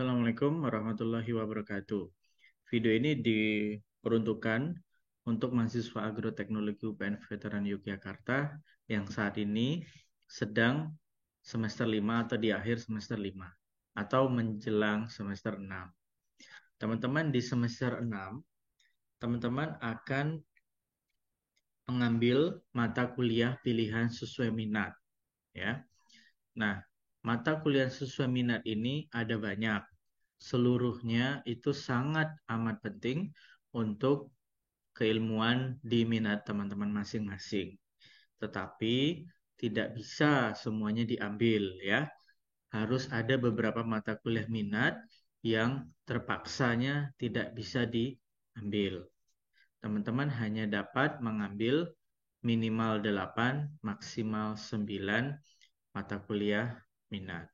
Assalamualaikum warahmatullahi wabarakatuh. Video ini diperuntukkan untuk mahasiswa agroteknologi UPN Veteran Yogyakarta yang saat ini sedang semester 5 atau di akhir semester 5 atau menjelang semester 6. Teman-teman di semester 6, teman-teman akan mengambil mata kuliah pilihan sesuai minat, ya. Nah, mata kuliah sesuai minat ini ada banyak. Seluruhnya itu sangat amat penting untuk keilmuan di minat teman-teman masing-masing. Tetapi tidak bisa semuanya diambil, ya. Harus ada beberapa mata kuliah minat yang terpaksanya tidak bisa diambil. Teman-teman hanya dapat mengambil minimal 8, maksimal 9 mata kuliah minat.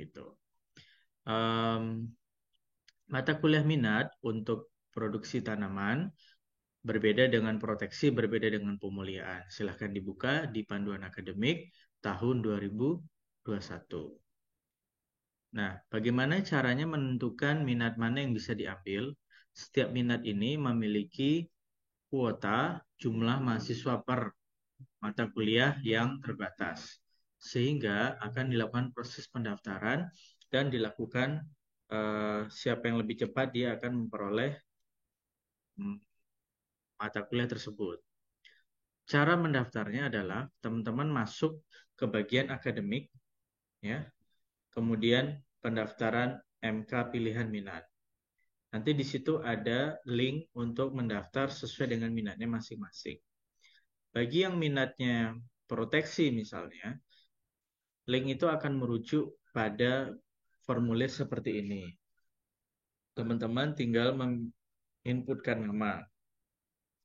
Gitu. Mata kuliah minat untuk produksi tanaman berbeda dengan proteksi, berbeda dengan pemuliaan. Silahkan dibuka di panduan akademik tahun 2021. Nah, bagaimana caranya menentukan minat mana yang bisa diambil? Setiap minat ini memiliki kuota jumlah mahasiswa per mata kuliah yang terbatas. Sehingga akan dilakukan proses pendaftaran dan dilakukan siapa yang lebih cepat dia akan memperoleh mata kuliah tersebut. Cara mendaftarnya adalah teman-teman masuk ke bagian akademik, ya. Kemudian pendaftaran MK pilihan minat. Nanti di situ ada link untuk mendaftar sesuai dengan minatnya masing-masing. Bagi yang minatnya proteksi misalnya, link itu akan merujuk pada formulir seperti ini. Teman-teman tinggal menginputkan nama,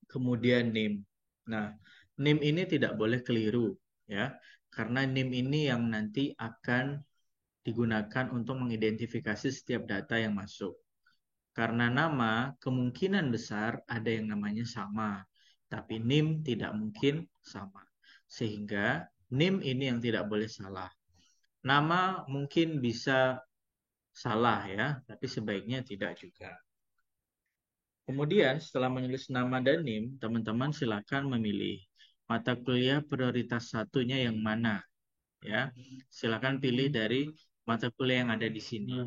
kemudian NIM. Nah, NIM ini tidak boleh keliru, ya, karena NIM ini yang nanti akan digunakan untuk mengidentifikasi setiap data yang masuk. Karena nama, kemungkinan besar ada yang namanya sama, tapi NIM tidak mungkin sama. Sehingga NIM ini yang tidak boleh salah. Nama mungkin bisa salah, ya, tapi sebaiknya tidak juga. Kemudian setelah menulis nama dan NIM, teman-teman silakan memilih mata kuliah prioritas satunya yang mana, ya. Silakan pilih dari mata kuliah yang ada di sini.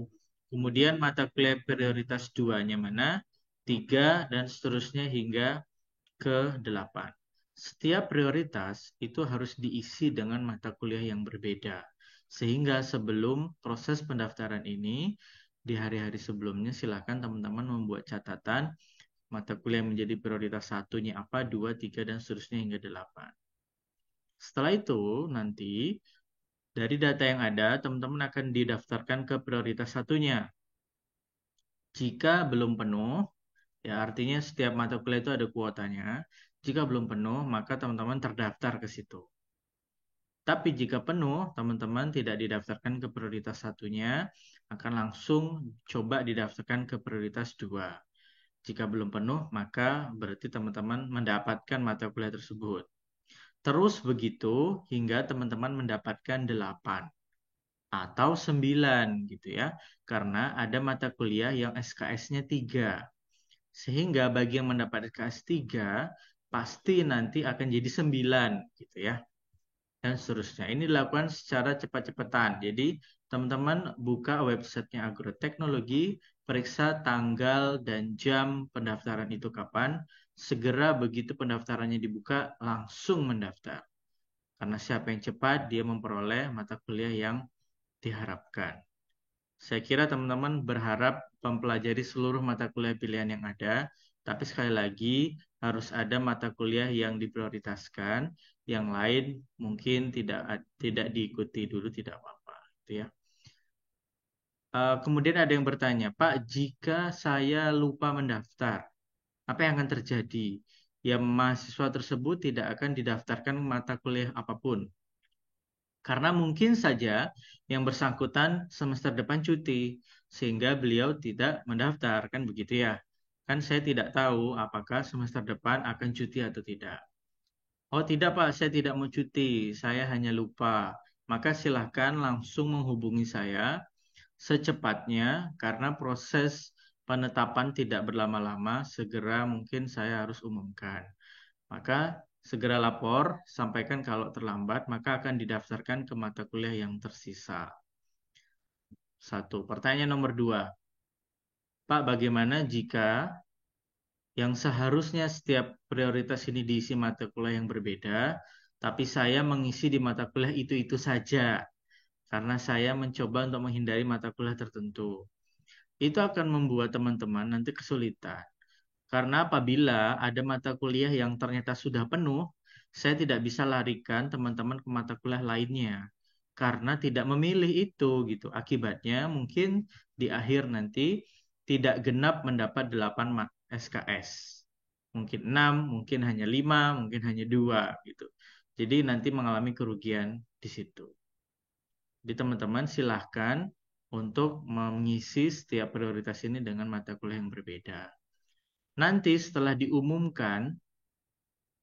Kemudian mata kuliah prioritas 2-nya mana, 3 dan seterusnya hingga ke 8. Setiap prioritas itu harus diisi dengan mata kuliah yang berbeda. Sehingga sebelum proses pendaftaran ini, di hari-hari sebelumnya silakan teman-teman membuat catatan mata kuliah yang menjadi prioritas satunya apa, 2, 3, dan seterusnya hingga 8. Setelah itu, nanti dari data yang ada, teman-teman akan didaftarkan ke prioritas satunya. Jika belum penuh, ya artinya setiap mata kuliah itu ada kuotanya. Jika belum penuh, maka teman-teman terdaftar ke situ. Tapi jika penuh, teman-teman tidak didaftarkan ke prioritas satunya, akan langsung coba didaftarkan ke prioritas 2. Jika belum penuh, maka berarti teman-teman mendapatkan mata kuliah tersebut. Terus begitu hingga teman-teman mendapatkan 8 atau 9 gitu ya. Karena ada mata kuliah yang SKS-nya 3. Sehingga bagi yang mendapat SKS 3 pasti nanti akan jadi 9 gitu ya. Dan seterusnya. Ini dilakukan secara cepat-cepatan. Jadi teman-teman buka websitenya Agroteknologi, periksa tanggal dan jam pendaftaran itu kapan. Segera begitu pendaftarannya dibuka, langsung mendaftar. Karena siapa yang cepat, dia memperoleh mata kuliah yang diharapkan. Saya kira teman-teman berharap mempelajari seluruh mata kuliah pilihan yang ada, tapi sekali lagi harus ada mata kuliah yang diprioritaskan, yang lain mungkin tidak diikuti dulu, tidak apa-apa, gitu ya. Kemudian ada yang bertanya, Pak, jika saya lupa mendaftar, apa yang akan terjadi? Ya, mahasiswa tersebut tidak akan didaftarkan mata kuliah apapun. Karena mungkin saja yang bersangkutan semester depan cuti, sehingga beliau tidak mendaftar, kan begitu ya. Kan saya tidak tahu apakah semester depan akan cuti atau tidak. Oh tidak Pak, saya tidak mau cuti, saya hanya lupa. Maka silahkan langsung menghubungi saya secepatnya karena proses penetapan tidak berlama-lama, segera mungkin saya harus umumkan. Maka segera lapor, sampaikan kalau terlambat, maka akan didaftarkan ke mata kuliah yang tersisa. Satu. Pertanyaan nomor 2. Pak, bagaimana jika yang seharusnya setiap prioritas ini diisi mata kuliah yang berbeda, tapi saya mengisi di mata kuliah itu-itu saja, karena saya mencoba untuk menghindari mata kuliah tertentu. Itu akan membuat teman-teman nanti kesulitan. Karena apabila ada mata kuliah yang ternyata sudah penuh, saya tidak bisa larikan teman-teman ke mata kuliah lainnya. Karena tidak memilih itu gitu. Akibatnya mungkin di akhir nanti tidak genap mendapat 8 SKS. Mungkin 6, mungkin hanya 5, mungkin hanya 2 gitu. Jadi nanti mengalami kerugian di situ. Jadi teman-teman silahkan untuk mengisi setiap prioritas ini dengan mata kuliah yang berbeda. Nanti setelah diumumkan,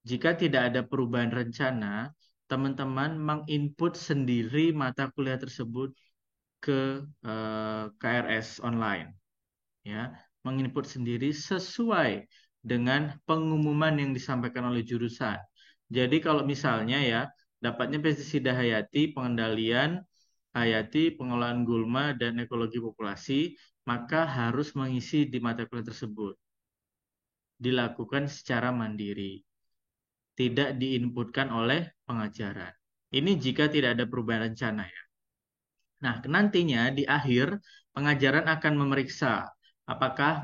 jika tidak ada perubahan rencana, teman-teman menginput sendiri mata kuliah tersebut ke KRS online. Ya, menginput sendiri sesuai dengan pengumuman yang disampaikan oleh jurusan. Jadi kalau misalnya ya, dapatnya pestisida hayati, pengendalian hayati, pengelolaan gulma, dan ekologi populasi, maka harus mengisi di mata kuliah tersebut. Dilakukan secara mandiri, tidak diinputkan oleh pengajaran. Ini jika tidak ada perubahan rencana ya. Nah, nantinya di akhir pengajaran akan memeriksa apakah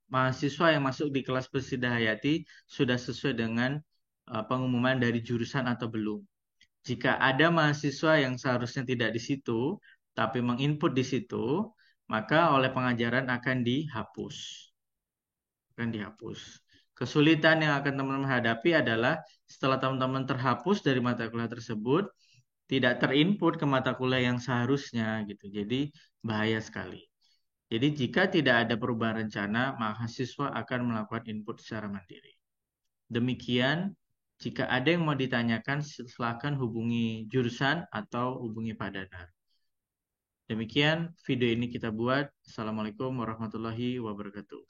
mahasiswa yang masuk di kelas Pesida Hayati sudah sesuai dengan pengumuman dari jurusan atau belum. Jika ada mahasiswa yang seharusnya tidak di situ, tapi menginput di situ, maka oleh pengajaran akan dihapus. Kesulitan yang akan teman-teman hadapi adalah setelah teman-teman terhapus dari mata kuliah tersebut, tidak terinput ke mata kuliah yang seharusnya gitu. Jadi bahaya sekali. Jadi jika tidak ada perubahan rencana, mahasiswa akan melakukan input secara mandiri. Demikian, jika ada yang mau ditanyakan, silakan hubungi jurusan atau hubungi Pak Danar. Demikian video ini kita buat. Assalamualaikum warahmatullahi wabarakatuh.